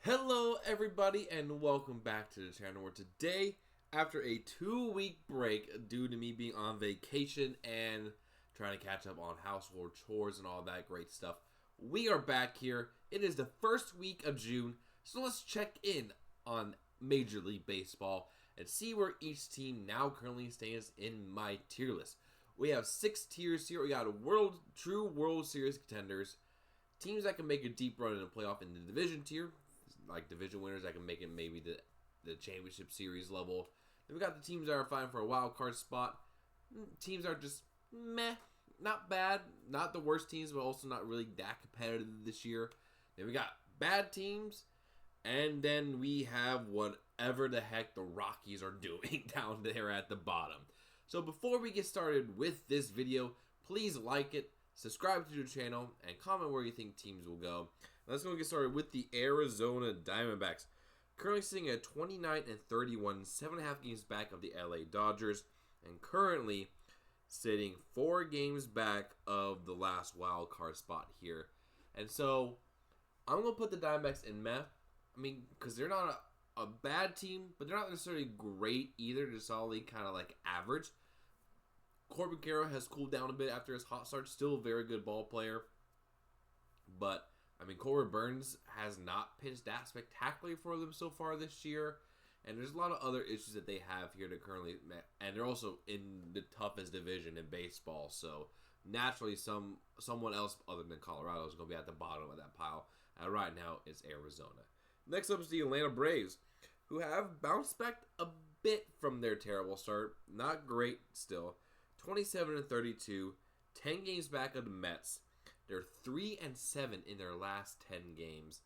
Hello everybody and welcome back to the channel where today, after a 2-week break due to me being on vacation and trying to catch up on household chores and all that great stuff, we are back here. It is the first week of June, so let's check in on Major League Baseball and see where each team now currently stands in my tier list. We have 6 tiers here. We got true World Series contenders, teams that can make a deep run in the playoff in the division tier, like division winners that can make it maybe the championship series level. Then we got the teams that are fighting for a wild card spot. Teams are just meh, not bad, not the worst teams, but also not really that competitive this year. Then we got bad teams, and then we have whatever the heck the Rockies are doing down there at the bottom. So before we get started with this video, please like it, subscribe to the channel, and comment where you think teams will go. Let's go get started with the Arizona Diamondbacks. Currently sitting at 29-31, 7.5 games back of the LA Dodgers, and currently sitting 4 games back of the last wild card spot here. And so I'm going to put the Diamondbacks in meh. I mean, because they're not a bad team, but they're not necessarily great either. They're solidly kind of like average. Corbin Carroll has cooled down a bit after his hot start. Still a very good ball player. But, I mean, Corbin Burns has not pitched that spectacularly for them so far this year. And there's a lot of other issues that they have here to currently... And they're also in the toughest division in baseball. So, naturally, someone else other than Colorado is going to be at the bottom of that pile. And right now, it's Arizona. Next up is the Atlanta Braves, who have bounced back a bit from their terrible start. Not great still. 27-32, 10 games back of the Mets. They're 3-7 in their last 10 games.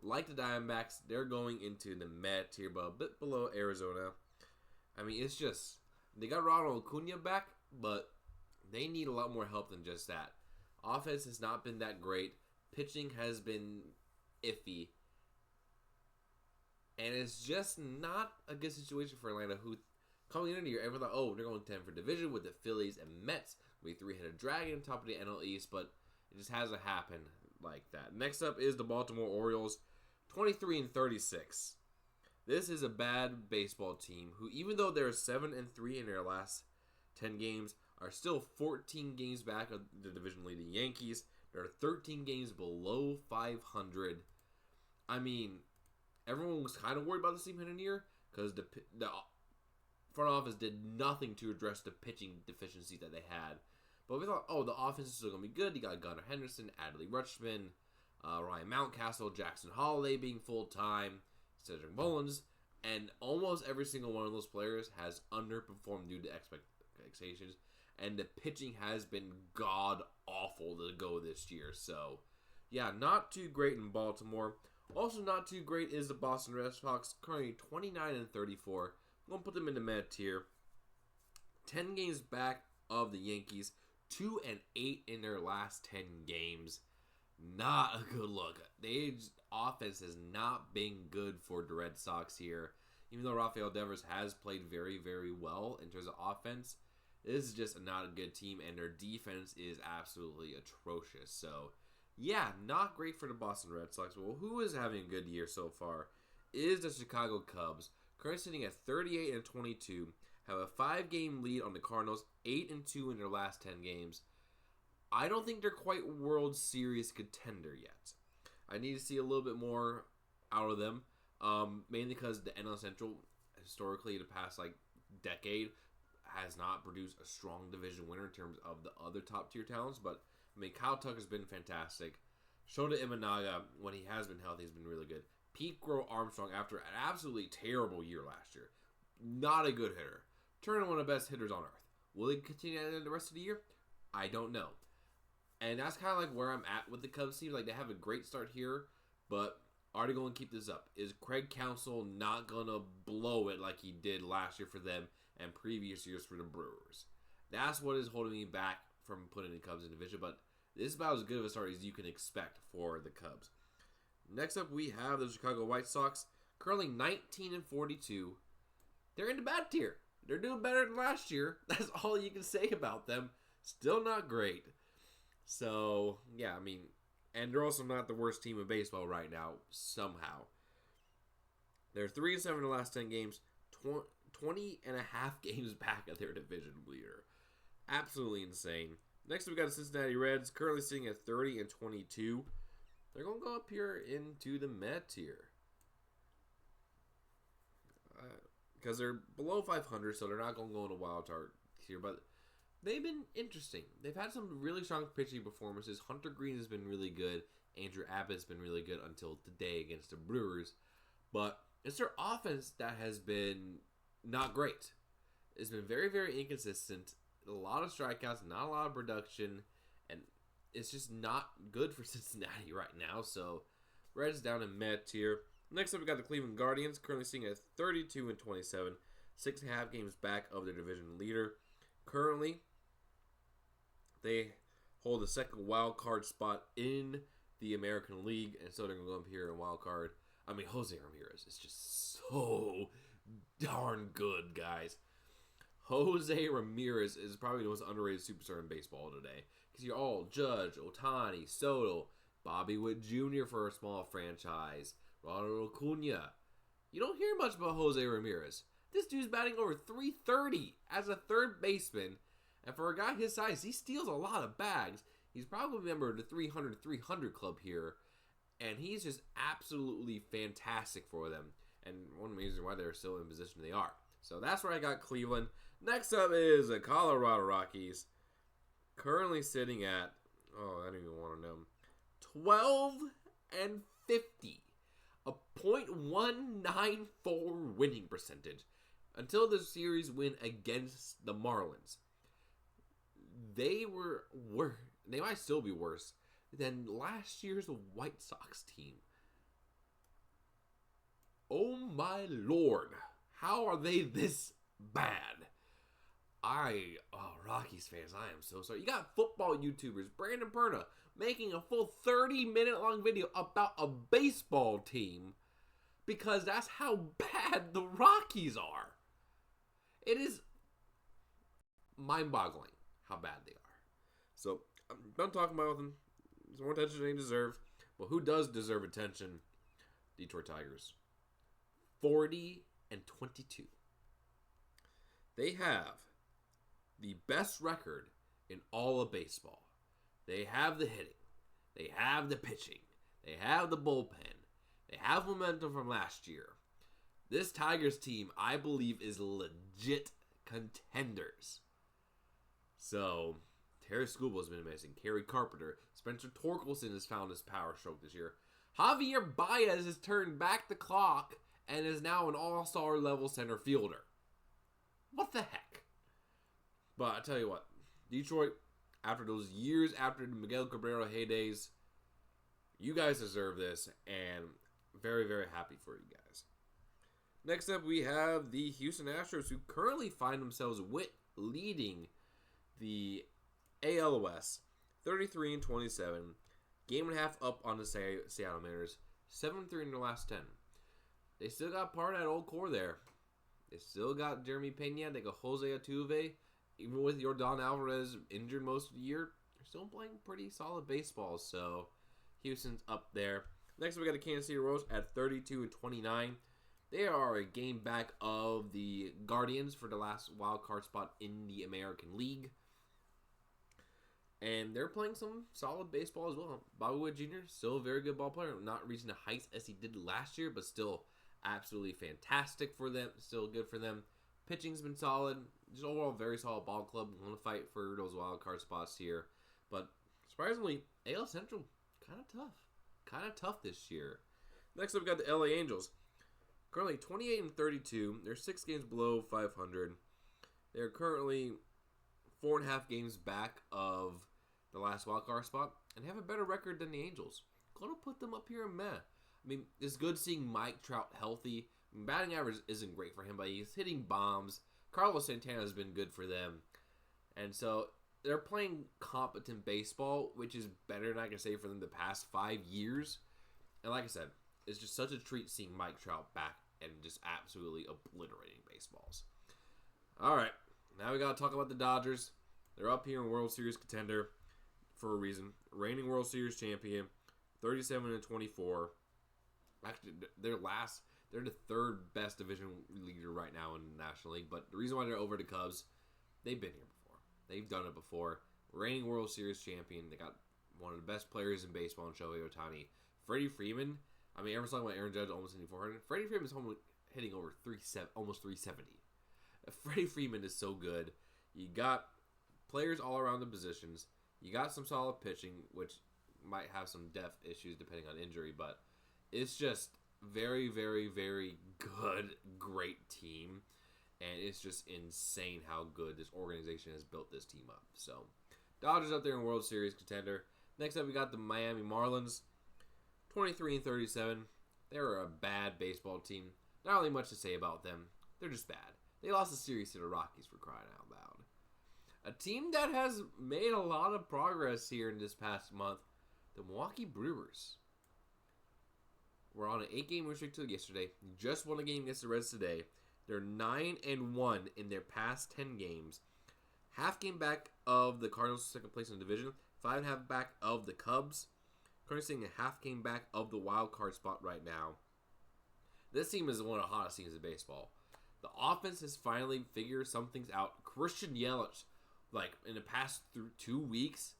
Like the Diamondbacks, they're going into the Met tier, but a bit below Arizona. I mean, it's just, they got Ronald Acuna back, but they need a lot more help than just that. Offense has not been that great. Pitching has been iffy. And it's just not a good situation for Atlanta, who coming into the year, everyone thought, oh, they're going 10 for division with the Phillies and Mets. We 3-headed dragon on top of the NL East, but it just hasn't happened like that. Next up is the Baltimore Orioles, 23-36. This is a bad baseball team who, even though they're 7-3 in their last 10 games, are still 14 games back of the division leading Yankees. They're 13 games below 500. I mean, everyone was kind of worried about this team heading here because the front office did nothing to address the pitching deficiencies that they had. But we thought, oh, the offense is still going to be good. You got Gunnar Henderson, Adley Rutschman, Ryan Mountcastle, Jackson Holiday being full-time, Cedric Mullins, and almost every single one of those players has underperformed due to expectations, and the pitching has been god-awful to go this year. So, yeah, not too great in Baltimore. Also not too great is the Boston Red Sox, currently 29-34. I'm going to put them in the mid tier. 10 games back of the Yankees. 2-8 in their last 10 games. Not a good look. Their offense has not been good for the Red Sox here. Even though Rafael Devers has played very, very well in terms of offense, this is just not a good team, and their defense is absolutely atrocious. So, yeah, not great for the Boston Red Sox. Well, who is having a good year so far is the Chicago Cubs. Currently sitting at 38-22, have a 5-game lead on the Cardinals, 8-2 in their last 10 games. I don't think they're quite World Series contender yet. I need to see a little bit more out of them, mainly because the NL Central, historically, the past decade, has not produced a strong division winner in terms of the other top-tier talents. But, I mean, Kyle Tucker's been fantastic. Shota Imanaga, when he has been healthy, has been really good. Pete Crow Armstrong, after an absolutely terrible year last year, not a good hitter. Turning one of the best hitters on earth. Will he continue the rest of the year? I don't know. And that's kind of like where I'm at with the Cubs team. Like, they have a great start here, but are they going to keep this up? Is Craig Counsell not going to blow it like he did last year for them and previous years for the Brewers? That's what is holding me back from putting the Cubs in division, but this is about as good of a start as you can expect for the Cubs. Next up, we have the Chicago White Sox, currently 19-42. They're in the bad tier. They're doing better than last year. That's all you can say about them. Still not great. So, yeah, I mean, and they're also not the worst team in baseball right now, somehow. They're 3-7 in the last 10 games, 20 and a half games back of their division leader. Absolutely insane. Next, we got the Cincinnati Reds, currently sitting at 30-22. They're going to go up here into the Met tier. Because they're below 500, so they're not going to go in a wild card here. But they've been interesting. They've had some really strong pitching performances. Hunter Green has been really good. Andrew Abbott's been really good until today against the Brewers. But it's their offense that has been not great. It's been very, very inconsistent. A lot of strikeouts, not a lot of production, and it's just not good for Cincinnati right now. So, Reds down in Met tier. Next up, we got the Cleveland Guardians, currently sitting at 32-27, 6.5 games back of their division leader. Currently, they hold the second wild card spot in the American League, and so they're going to go up here in wild card. I mean, Jose Ramirez is just so darn good, guys. Jose Ramirez is probably the most underrated superstar in baseball today. Because you're all Judge, Ohtani, Soto, Bobby Witt Jr. for a small franchise, Ronald Acuna. You don't hear much about Jose Ramirez. This dude's batting over 330 as a third baseman. And for a guy his size, he steals a lot of bags. He's probably a member of the 300 club here. And he's just absolutely fantastic for them. And one reason why they're still in the position they are. So that's where I got Cleveland. Next up is the Colorado Rockies. Currently sitting at, I don't even want to know, 12-50. A .194 winning percentage. Until the series win against the Marlins. They might still be worse than last year's White Sox team. Oh my Lord. How are they this bad? Rockies fans, I am so sorry. You got football YouTubers, Brandon Perna, making a full 30-minute long video about a baseball team because that's how bad the Rockies are. It is mind-boggling how bad they are. So, I'm done talking about them. There's more attention they deserve. But who does deserve attention? Detroit Tigers. 40-22. They have the best record in all of baseball. They have the hitting. They have the pitching. They have the bullpen. They have momentum from last year. This Tigers team, I believe, is legit contenders. So, Terry Skubal has been amazing. Kerry Carpenter. Spencer Torkelson has found his power stroke this year. Javier Baez has turned back the clock and is now an all-star level center fielder. What the heck? But I tell you what, Detroit, after those years after the Miguel Cabrera heydays, you guys deserve this, and very, very happy for you guys. Next up, we have the Houston Astros, who currently find themselves leading the AL West, 33-27, game and a half up on the Seattle Mariners, 7-3 in their last 10. They still got part of that old core there. They still got Jeremy Pena. They got Jose Altuve. Even with Yordan Alvarez injured most of the year, they're still playing pretty solid baseball. So, Houston's up there. Next, we got the Kansas City Royals at 32-29. They are a game back of the Guardians for the last wild card spot in the American League. And they're playing some solid baseball as well. Bobby Witt Jr., still a very good ball player. Not reaching the heights as he did last year, but still absolutely fantastic for them. Still good for them. Pitching's been solid. Just overall very solid ball club. Want to fight for those wild card spots here. But surprisingly, AL Central, kind of tough. Kind of tough this year. Next up, we got the LA Angels. Currently 28-32. They're 6 games below 500. They're currently 4.5 games back of the last wild card spot and have a better record than the Angels. Gonna put them up here in meh. I mean, it's good seeing Mike Trout healthy. I mean, batting average isn't great for him, but he's hitting bombs. Carlos Santana has been good for them. And so they're playing competent baseball, which is better than I can say for them the past 5 years. And like I said, it's just such a treat seeing Mike Trout back and just absolutely obliterating baseballs. All right, now we got to talk about the Dodgers. They're up here in World Series contender for a reason. Reigning World Series champion, 37-24. Actually, They're the third best division leader right now in the National League. But the reason why they're over the Cubs, they've been here before. They've done it before. Reigning World Series champion. They got one of the best players in baseball in Shohei Ohtani. Freddie Freeman. I mean, everyone's talking about Aaron Judge almost hitting 400. Freddie Freeman's hitting over almost 370. Freddie Freeman is so good. You got players all around the positions. You got some solid pitching, which might have some depth issues depending on injury, but it's just very, very, very good, great team. And it's just insane how good this organization has built this team up. So, Dodgers up there in World Series contender. Next up, we got the Miami Marlins, 23-37. They're a bad baseball team. Not really much to say about them. They're just bad. They lost the series to the Rockies, for crying out loud. A team that has made a lot of progress here in this past month, the Milwaukee Brewers. We're on an 8-game win streak till yesterday. Just won a game against the Reds today. They're 9-1 in their past 10 games. Half game back of the Cardinals, second place in the division. 5.5 back of the Cubs. Currently sitting a half game back of the wild card spot right now. This team is one of the hottest teams in baseball. The offense has finally figured some things out. Christian Yelich, like in the past 2 weeks,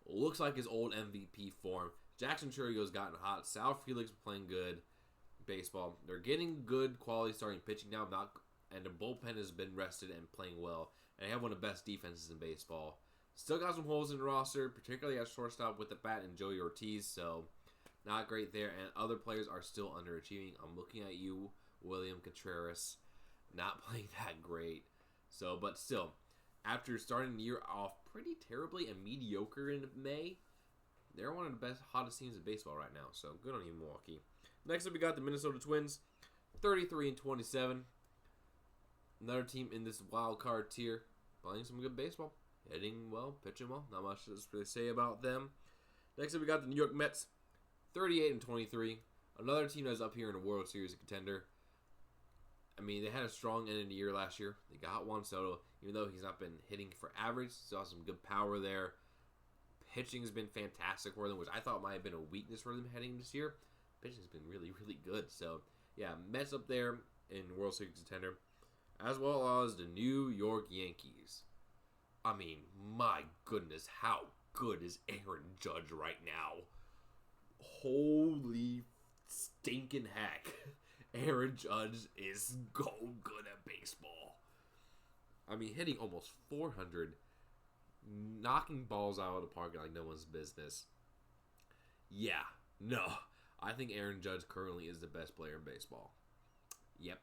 looks like his old MVP form. Jackson Churrio's gotten hot. Sal Felix playing good baseball. They're getting good quality starting pitching now, and the bullpen has been rested and playing well. And they have one of the best defenses in baseball. Still got some holes in the roster, particularly at shortstop with the bat and Joey Ortiz, so not great there. And other players are still underachieving. I'm looking at you, William Contreras, not playing that great. So, but still, after starting the year off pretty terribly and mediocre in May, they're one of the best, hottest teams in baseball right now. So, good on you, Milwaukee. Next up, we got the Minnesota Twins, 33-27. Another team in this wild card tier, playing some good baseball. Hitting well, pitching well. Not much to really say about them. Next up, we got the New York Mets, 38-23. Another team that's up here in the World Series contender. I mean, they had a strong end of the year last year. They got Juan Soto, even though he's not been hitting for average. Still has some good power there. Pitching has been fantastic for them, which I thought might have been a weakness for them heading this year. Pitching has been really, really good. So, yeah, Mets up there in World Series contender, as well as the New York Yankees. I mean, my goodness, how good is Aaron Judge right now? Holy stinking heck. Aaron Judge is so good at baseball. I mean, hitting almost 400, knocking balls out of the park like no one's business. Yeah, no. I think Aaron Judge currently is the best player in baseball. Yep.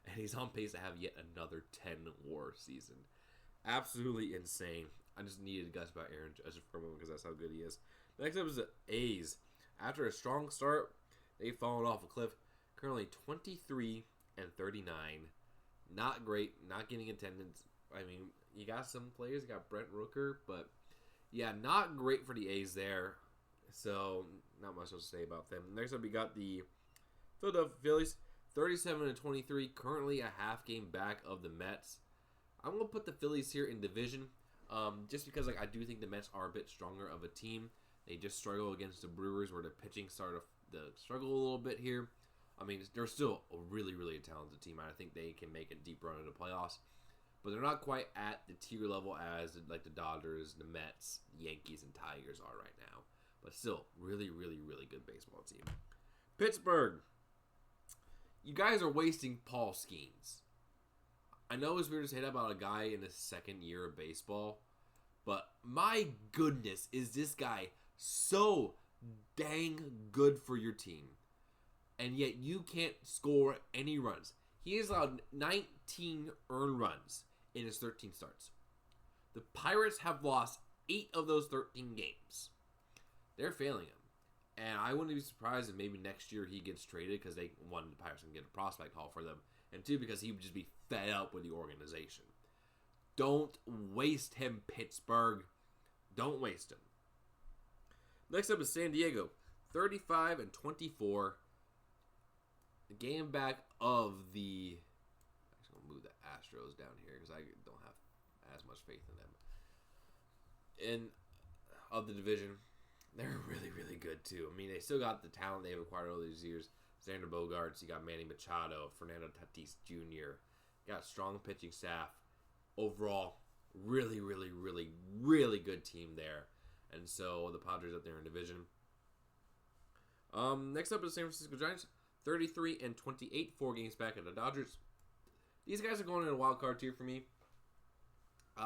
And he's on pace to have yet another 10-WAR season. Absolutely insane. I just needed to gush about Aaron Judge for a moment because that's how good he is. Next up is the A's. After a strong start, they've fallen off a cliff. Currently 23-39. Not great. Not getting attendance. I mean, you got some players. You got Brent Rooker. But, yeah, not great for the A's there. So, not much else to say about them. Next up, we got the Philadelphia Phillies. 37-23. Currently a half game back of the Mets. I'm going to put the Phillies here in division, just because I do think the Mets are a bit stronger of a team. They just struggle against the Brewers, where the pitching started to struggle a little bit here. I mean, they're still a really, really talented team. I think they can make a deep run into the playoffs, but they're not quite at the tier level as like the Dodgers, the Mets, Yankees, and Tigers are right now. But still, really, really, really good baseball team. Pittsburgh, you guys are wasting Paul Skeens. I know it's weird to say that about a guy in his second year of baseball, but my goodness, is this guy so dang good for your team, and yet you can't score any runs. He has allowed 19 earned runs in his 13 starts. The Pirates have lost 8 of those 13 games. They're failing him, and I wouldn't be surprised if maybe next year he gets traded because the Pirates can get a prospect haul for them. And 2, because he would just be fed up with the organization. Don't waste him, Pittsburgh. Don't waste him. Next up is San Diego. 35-24. The game back of the... I'm going to move the Astros down here because I don't have as much faith in them. In of the division, they're really, really good too. I mean, they still got the talent they've acquired all these years. Xander Bogaerts, you got Manny Machado, Fernando Tatis Jr. You got strong pitching staff. Overall, really, really, really, really good team there. And so the Padres up there in division. Next up is San Francisco Giants, 33-28, 4 games back at the Dodgers. These guys are going in a wild card tier for me,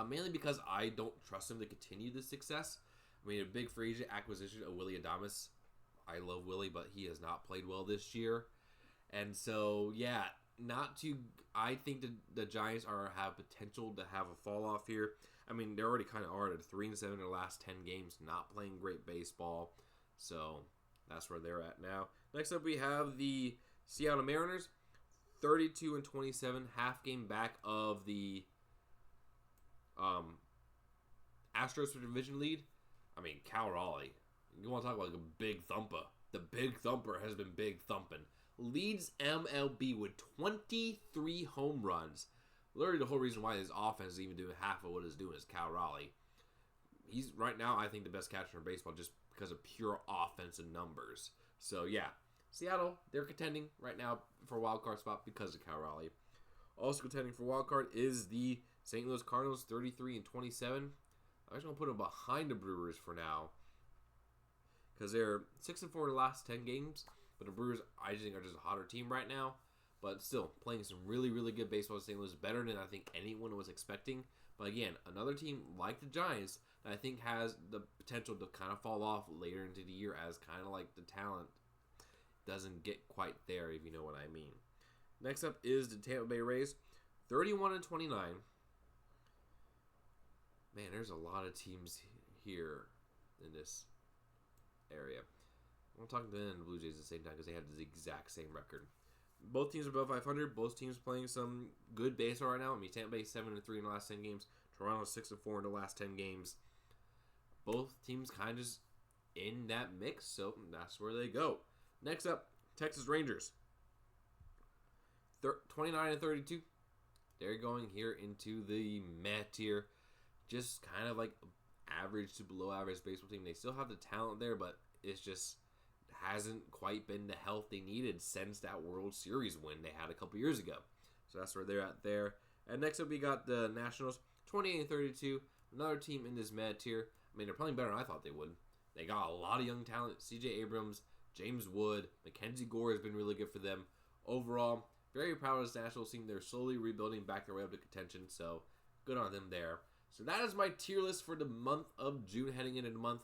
mainly because I don't trust them to continue the success. I mean, a big free agent acquisition of Willy Adames. I love Willie, but he has not played well this year, and so yeah, I think the Giants have potential to have a fall off here. I mean, they already kind of are at 3-7 in their last 10 games, not playing great baseball. So that's where they're at now. Next up, we have the Seattle Mariners, 32-27, half game back of the Astros for division lead. I mean, Cal Raleigh. You want to talk about like a big thumper? The big thumper has been big thumping. Leads MLB with 23 home runs. Literally, the whole reason why his offense is even doing half of what it's doing is Cal Raleigh. He's right now, I think, the best catcher in baseball just because of pure offensive numbers. So yeah, Seattle, they're contending right now for a wild card spot because of Cal Raleigh. Also contending for wild card is the St. Louis Cardinals, 33-27. I'm just gonna put them behind the Brewers for now because they're 6-4 in the last 10 games. But the Brewers, I think, are just a hotter team right now. But still, playing some really, really good baseball in St. Louis, better than I think anyone was expecting. But again, another team like the Giants that I think has the potential to kind of fall off later into the year as kind of like the talent doesn't get quite there, if you know what I mean. Next up is the Tampa Bay Rays, 31-29. Man, there's a lot of teams here in this area. I'm talking to the Blue Jays at the same time because they have the exact same record. Both teams are above 500. Both teams playing some good baseball right now. I mean, Tampa Bay 7-3 in the last 10 games. Toronto 6-4 in the last 10 games. Both teams kind of just in that mix, so that's where they go. Next up, Texas Rangers, 29-32. They're going here into the meh tier, just kind of like average to below average baseball team. They still have the talent there, but it's just hasn't quite been the health they needed since that World Series win they had a couple years ago. So that's where they're at there. And next up, we got the Nationals, 28-32. Another team in this mad tier. I mean, they're playing better than I thought they would. They got a lot of young talent. C.J. Abrams, James Wood, Mackenzie Gore has been really good for them. Overall, very proud of this Nationals team. They're slowly rebuilding back their way up to contention, so good on them there. So that is my tier list for the month of June heading into the month.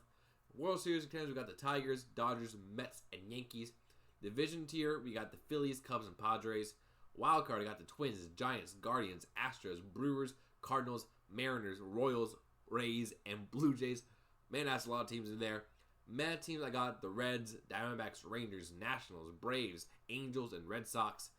World Series contenders, we got the Tigers, Dodgers, Mets, and Yankees. Division tier, we got the Phillies, Cubs, and Padres. Wild card, we got the Twins, Giants, Guardians, Astros, Brewers, Cardinals, Mariners, Royals, Rays, and Blue Jays. Man, that's a lot of teams in there. Mad teams, I got the Reds, Diamondbacks, Rangers, Nationals, Braves, Angels, and Red Sox.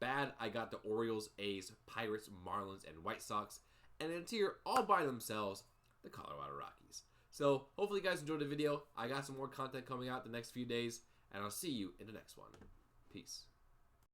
Bad, I got the Orioles, A's, Pirates, Marlins, and White Sox. And in a tier all by themselves, the Colorado Rockies. So, hopefully you guys enjoyed the video. I got some more content coming out the next few days, and I'll see you in the next one. Peace.